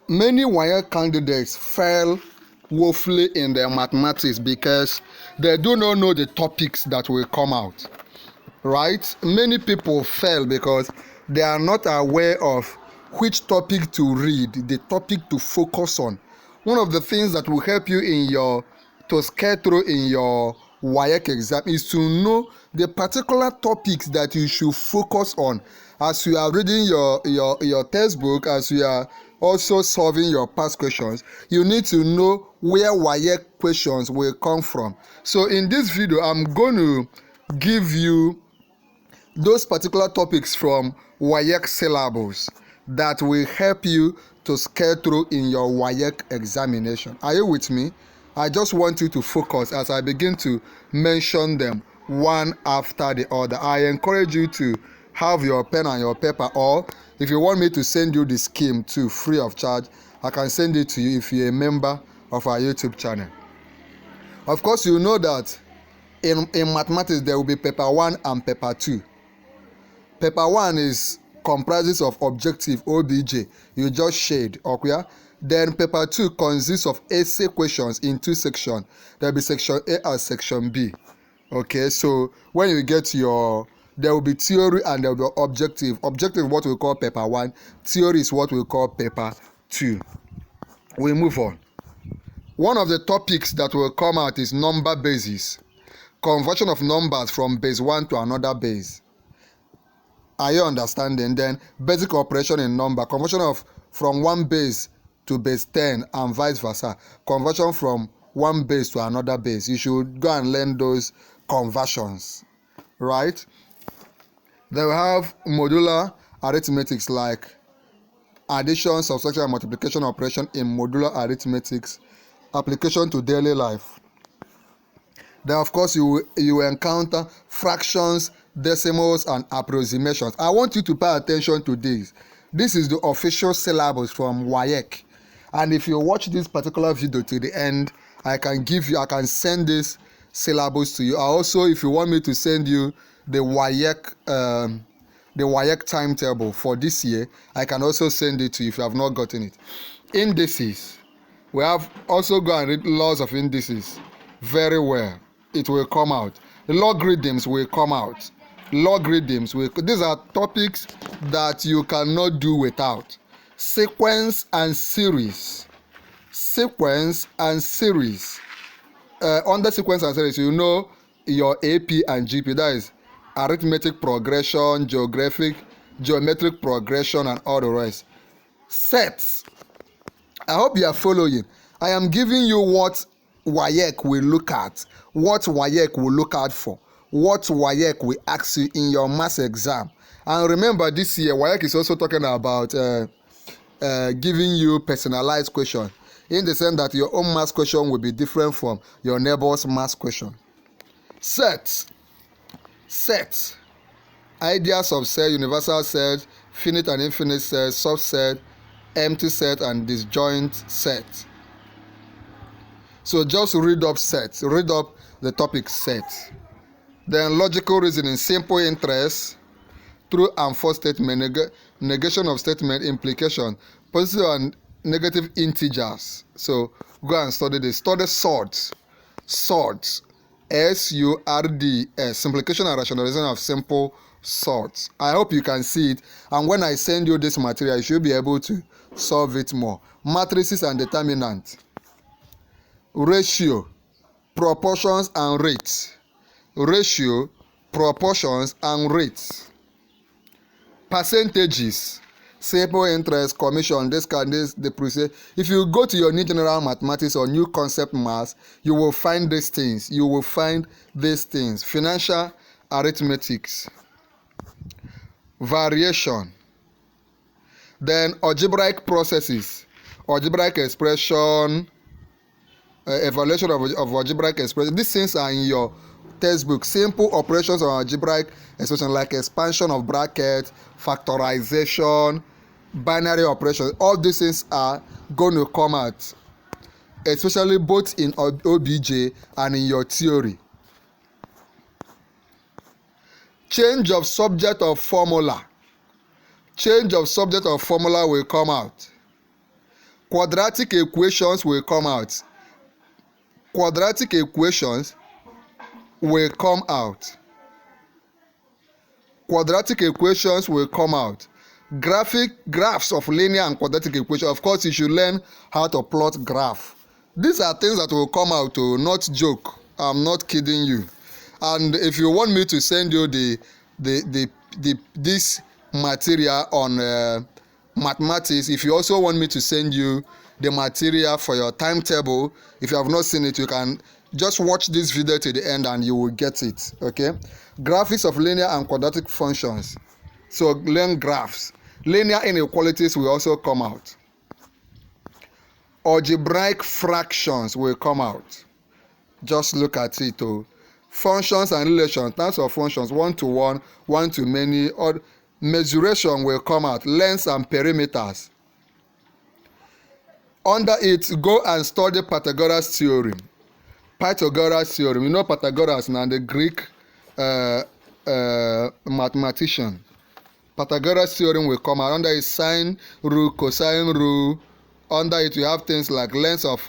Many WAEC candidates fail woefully in their mathematics because they do not know the topics that will come out, right? Many people fail because they are not aware of which topic to read, the topic to focus on. One of the things that will help you to scale through in your WAEC exam is to know the particular topics that you should focus on as you are reading your textbook, as you are also solving your past questions. You need to know where WAEC questions will come from. So in this video, I'm going to give you those particular topics from WAEC syllabus that will help you to scale through in your WAEC examination. Are you with me? I just want you to focus as I begin to mention them one after the other. I encourage you to have your pen and your paper, or if you want me to send you the scheme too free of charge, I can send it to you if you're a member of our YouTube channel. Of course, you know that in mathematics there will be paper 1 and paper 2. Paper 1 comprises of objective OBJ, you just shade, okay? Then paper 2 consists of essay questions in 2 sections. There will be section A and section B. Okay, so when you get there will be theory and there will be objective. Objective is what we call paper 1. Theory is what we call paper 2. We move on. One of the topics that will come out is number bases. Conversion of numbers from base 1 to another base. Are you understanding? Then basic operation in number. Conversion from one base to base 10 and vice versa. Conversion from one base to another base. You should go and learn those conversions, right? They will have modular arithmetics like addition, subtraction, and multiplication operation in modular arithmetics, application to daily life. Then, of course, you will encounter fractions, decimals, and approximations. I want you to pay attention to this. This is the official syllabus from WAEC. And if you watch this particular video to the end, I can send this syllabus to you. Also, if you want me to send you the WAEC timetable for this year, I can also send it to you if you have not gotten it. Indices. We have also go and read laws of indices very well. It will come out. Logarithms will come out. These are topics that you cannot do without. Sequence and series. Under sequence and series, you know your AP and GP. That is arithmetic progression, geometric progression, and all the rest. Sets. I hope you are following. I am giving you what WAEC will look at, what WAEC will look out for, what WAEC will ask you in your maths exam. And remember, this year WAEC is also talking about giving you personalized questions, in the sense that your own maths question will be different from your neighbor's maths question. Sets. Ideas of set, universal set, finite and infinite set, subset, empty set, and disjoint set. So just read up sets. Read up the topic set. Then logical reasoning, simple interest, true and false statement, negation of statement, implication, positive and negative integers. So go and study this. Study sorts. SURDS, simplification and rationalization of simple sorts. I hope you can see it, and when I send you this material, you should be able to solve it more. Matrices and determinants. Ratio, proportions and rates. Percentages, simple interest, commission, depreciation. If you go to your new general mathematics or new concept maths, you will find these things. Financial arithmetics. Variation. Then algebraic processes, algebraic expression, evaluation of algebraic expression. These things are in your textbook. Simple operations on algebraic expression like expansion of brackets, factorization, binary operations. All these things are going to come out, especially both in OBJ and in your theory. Change of subject of formula will come out. Quadratic equations will come out. Quadratic equations will come out. Quadratic equations will come out. Graphs of linear and quadratic equations. Of course, you should learn how to plot graph. These are things that will come out, oh, not joke. I'm not kidding you. And if you want me to send you this material on mathematics, if you also want me to send you the material for your timetable, if you have not seen it, you can just watch this video to the end and you will get it. Okay, graphics of linear and quadratic functions. So learn graphs. Linear inequalities will also come out. Algebraic fractions will come out. Just look at it. Oh. Functions and relations, types of functions, one-to-one, one-to-many, or mensuration will come out. Lengths and perimeters. Under it, go and study Pythagoras theorem. Pythagoras theorem. You know Pythagoras now, the Greek mathematician. Pythagoras theorem will come out. Under it, sine rule, cosine rule. Under it, you have things like lengths of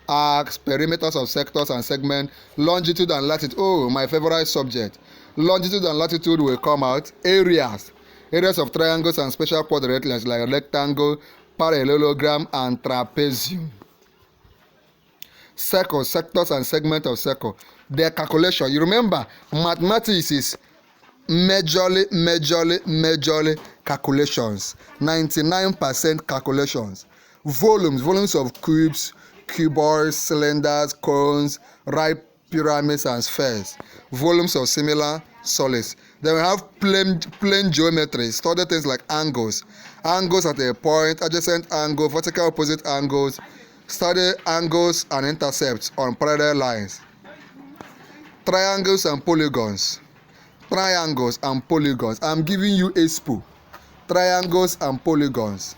arcs, perimeters of sectors and segments, longitude and latitude. Oh, my favorite subject. Longitude and latitude will come out. Areas of triangles and special quadrantals like rectangle, parallelogram, and trapezium. Circles, sectors and segments of circle. Their calculation. You remember, mathematics is majorly calculations. 99% calculations. Volumes of cubes, cuboids, cylinders, cones, right pyramids and spheres. Volumes of similar solids. Then we have plane geometry. Study things like angles at a point, adjacent angle, vertical opposite angles. Study angles and intercepts on parallel lines. Triangles and polygons. I'm giving you expo. Triangles and polygons.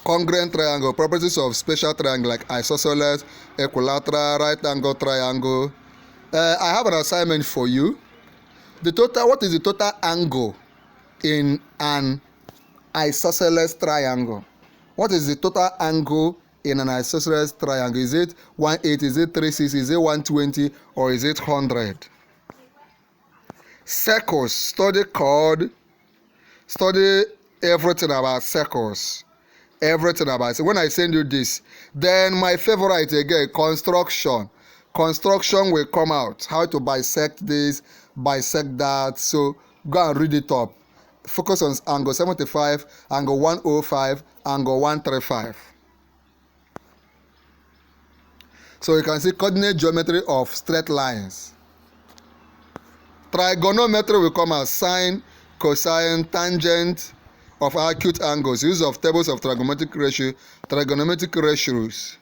Congruent triangle, properties of special triangle like isosceles, equilateral, right angle triangle. I have an assignment for you. What is the total angle in an isosceles triangle? What is the total angle in an isosceles triangle? Is it 180, is it 360, is it 120, or is it 100? Circles, study everything about circles. Everything about it. When I send you this, then my favorite again, construction. Construction will come out. How to bisect this, bisect that. So go and read it up. Focus on angle 75, angle 105, angle 135. So you can see coordinate geometry of straight lines. Trigonometry will come out. Sine, cosine, tangent of acute angles. Use of tables of trigonometric ratios.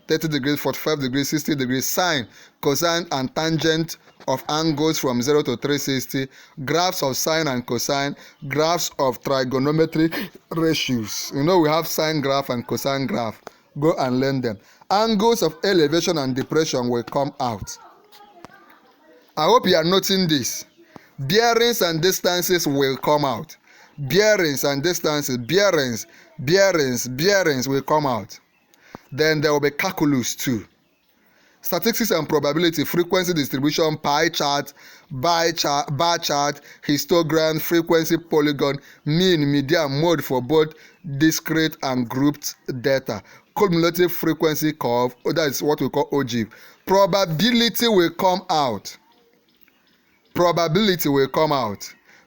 30 degrees, 45 degrees, 60 degrees. Sine, cosine, and tangent of angles from 0 to 360. Graphs of sine and cosine. Graphs of trigonometric ratios. You know we have sine graph and cosine graph. Go and learn them. Angles of elevation and depression will come out. I hope you are noting this. Bearings and distances will come out. Bearings and distances, bearings will come out. Then there will be calculus too. Statistics and probability, frequency distribution, pie chart, bar chart, histogram, frequency, polygon, mean, median, mode for both discrete and grouped data. Cumulative frequency curve, that is what we call OGIV. Probability will come out.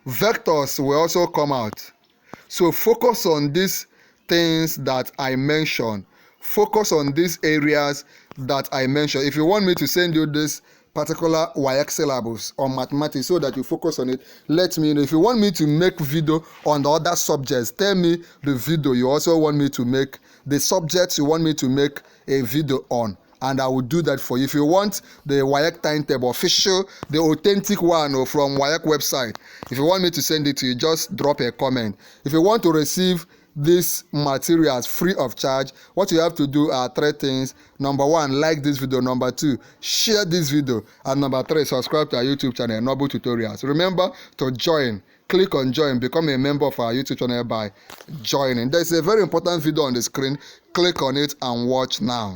Vectors will also come out. So focus on these things that I mentioned. Focus on these areas that I mentioned. If you want me to send you this particular WAEC syllabus on mathematics so that you focus on it, let me know. If you want me to make video on the other subjects, tell me the video you also want me to make, the subjects you want me to make a video on, and I will do that for you. If you want the WAEC timetable, official, the authentic one, or from WAEC website, if you want me to send it to you, just drop a comment. If you want to receive these materials free of charge, what you have to do are 3 things. Number 1, like this video. Number 2, share this video. And number 3, subscribe to our YouTube channel, Noble Tutorials. Remember to join click on join, become a member of our YouTube channel by joining. There's a very important video on the screen. Click on it and watch now.